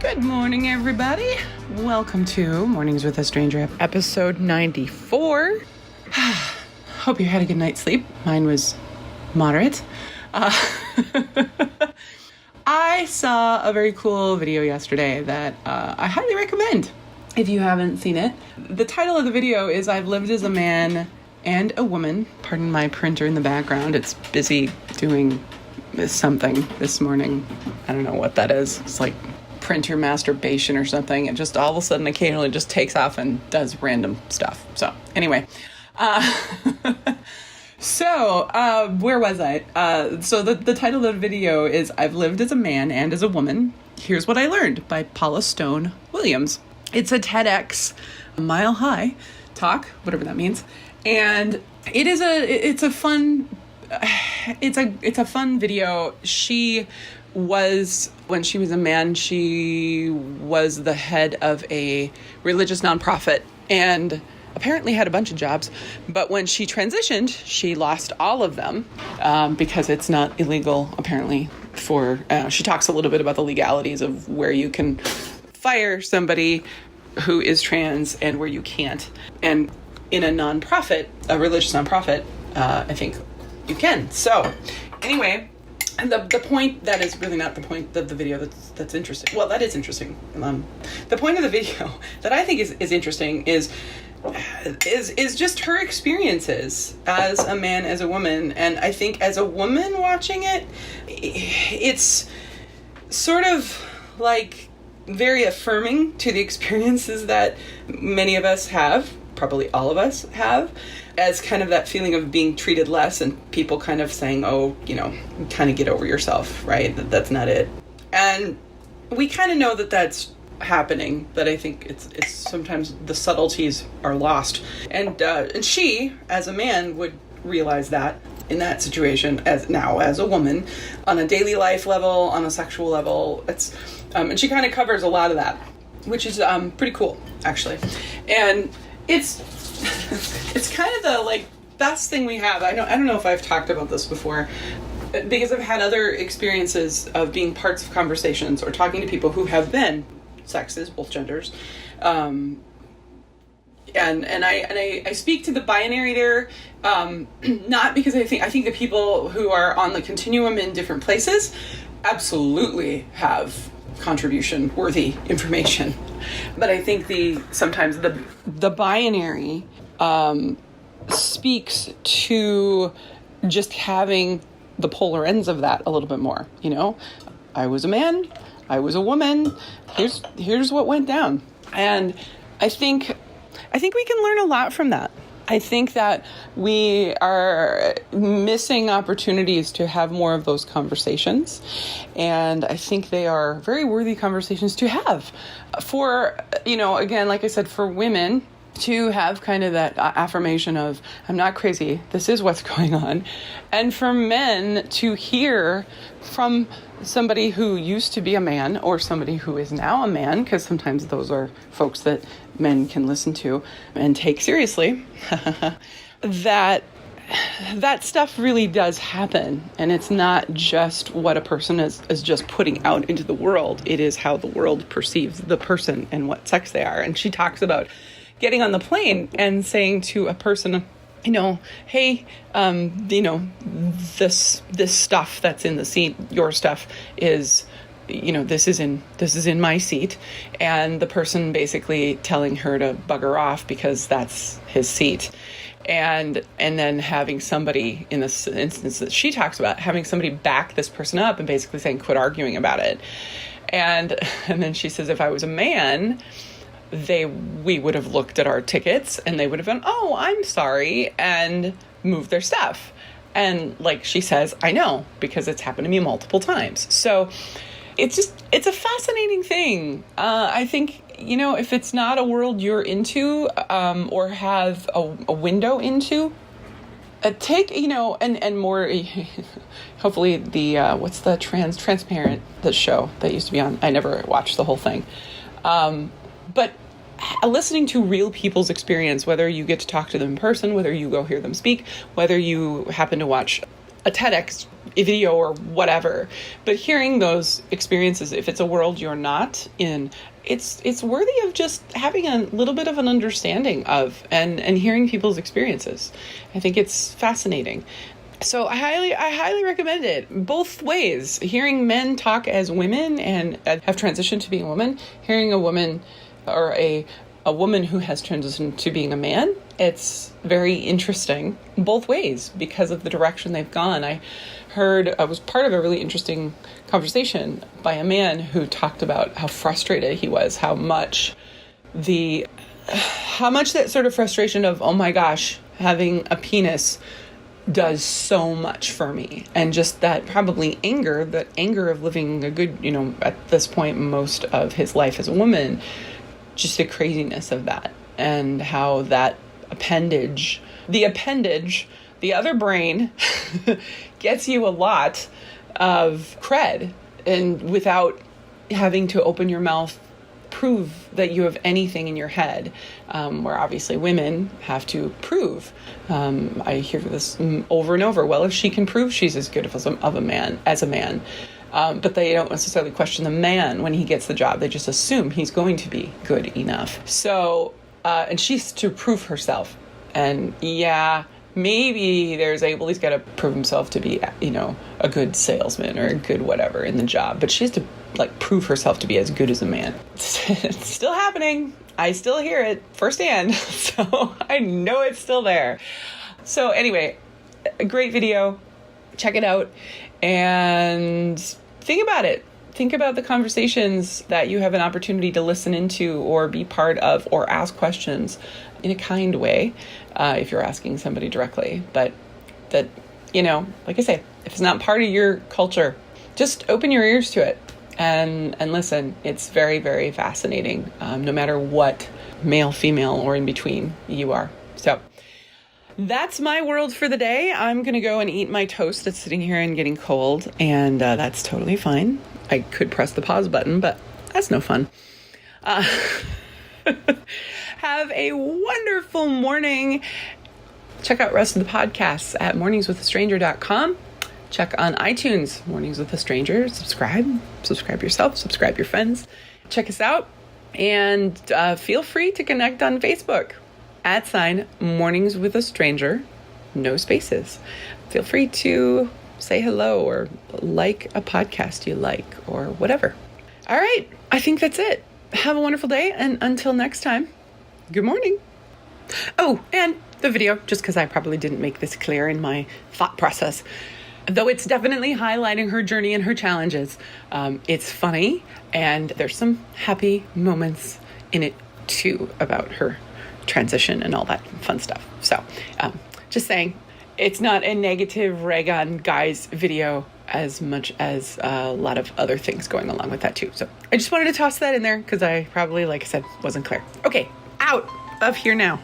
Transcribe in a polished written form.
Good morning, everybody. Welcome to Mornings with a Stranger, episode 94. Hope you had a good night's sleep. Mine was moderate. I saw a very cool video yesterday that I highly recommend if you haven't seen it. The title of the video is I've lived as a man and a woman. Pardon my printer in the background. It's busy doing something this morning. I don't know what that is. It's like printer masturbation or something. It just all of a sudden occasionally just takes off and does random stuff. So anyway, where was I? So the title of the video is I've lived as a man and as a woman. Here's what I learned by Paula Williams. It's a TEDxMileHigh talk, whatever that means. And it's a fun video. When she was a man, she was the head of a religious nonprofit and apparently had a bunch of jobs. But when she transitioned, she lost all of them because it's not illegal, apparently, she talks a little bit about the legalities of where you can fire somebody who is trans and where you can't. And in a nonprofit, a religious nonprofit, I think you can. So anyway, the point that is really not the point of the video that's interesting. Well, that is interesting. The point of the video that I think is interesting is just her experiences as a man, as a woman. And I think as a woman watching it, it's sort of like very affirming to the experiences that many of us have, probably all of us have, as kind of that feeling of being treated less and people kind of saying, oh, kind of get over yourself, right? That's not it. And we kind of know that that's happening, but I think it's sometimes the subtleties are lost. And she, as a man, would realize that in that situation as a woman, on a daily life level, on a sexual level. And she kind of covers a lot of that, which is pretty cool, actually. And it's kind of the best thing we have. I don't know if I've talked about this before, because I've had other experiences of being parts of conversations or talking to people who have been sexes, both genders, and I speak to the binary there, not because I think the people who are on the continuum in different places absolutely have contribution worthy information, but I think sometimes the binary speaks to just having the polar ends of that a little bit more. I was a man, I was a woman, here's what went down. And I think we can learn a lot from that. I think that we are missing opportunities to have more of those conversations. And I think they are very worthy conversations to have for, again, like I said, for women to have kind of that affirmation of, I'm not crazy, this is what's going on. And for men to hear from somebody who used to be a man or somebody who is now a man, because sometimes those are folks that men can listen to and take seriously, that stuff really does happen. And it's not just what a person is just putting out into the world. It is how the world perceives the person and what sex they are. And she talks about getting on the plane and saying to a person, hey, this stuff that's in the seat, your stuff is, this is in my seat, and the person basically telling her to bugger off because that's his seat. And then having somebody, in this instance that she talks about, having somebody back this person up and basically saying, quit arguing about it. And then she says, if I was a man, we would have looked at our tickets and they would have been, oh, I'm sorry, and moved their stuff. And like she says, I know, because it's happened to me multiple times. So it's a fascinating thing. I think, if it's not a world you're into, or have a window into, take, and more, hopefully what's the Transparent, the show that used to be on, I never watched the whole thing. But listening to real people's experience, whether you get to talk to them in person, whether you go hear them speak, whether you happen to watch a TEDx video or whatever, but hearing those experiences, if it's a world you're not in, it's worthy of just having a little bit of an understanding of and hearing people's experiences. I think it's fascinating. So I highly recommend it both ways. Hearing men talk as women and have transitioned to being a woman, hearing a woman or a woman who has transitioned to being a man, it's very interesting both ways because of the direction they've gone. I was part of a really interesting conversation by a man who talked about how frustrated he was, how much that sort of frustration of, oh my gosh, having a penis does so much for me. And just that probably anger of living a good, at this point, most of his life as a woman, just the craziness of that and how that the other brain gets you a lot of cred and without having to open your mouth, prove that you have anything in your head, where obviously women have to prove. I hear this over and over. Well, if she can prove she's as good as a man, but they don't necessarily question the man when he gets the job. They just assume he's going to be good enough. So, and she's to prove herself. And yeah, maybe he's got to prove himself to be, a good salesman or a good whatever in the job. But she has to prove herself to be as good as a man. It's still happening. I still hear it firsthand. So I know it's still there. So anyway, a great video. Check it out and think about it. Think about the conversations that you have an opportunity to listen into or be part of or ask questions in a kind way if you're asking somebody directly. But that, like I say, if it's not part of your culture, just open your ears to it and listen. It's very, very fascinating, no matter what male, female, or in between you are. So that's my world for the day. I'm going to go and eat my toast that's sitting here and getting cold, and that's totally fine. I could press the pause button, but that's no fun. Have a wonderful morning. Check out the rest of the podcasts at morningswithastranger.com. Check on iTunes, Mornings with a Stranger. Subscribe yourself, subscribe your friends. Check us out, and feel free to connect on Facebook. @Mornings with a Stranger, no spaces. Feel free to say hello or like a podcast you like or whatever. All right, I think that's it. Have a wonderful day, and until next time, good morning. Oh, and the video, just because I probably didn't make this clear in my thought process, though it's definitely highlighting her journey and her challenges, it's funny, and there's some happy moments in it too about her transition and all that fun stuff. So just saying, it's not a negative rag on guys video as much as a lot of other things going along with that too. So I just wanted to toss that in there because I probably, like I said, wasn't clear. Okay, out of here now.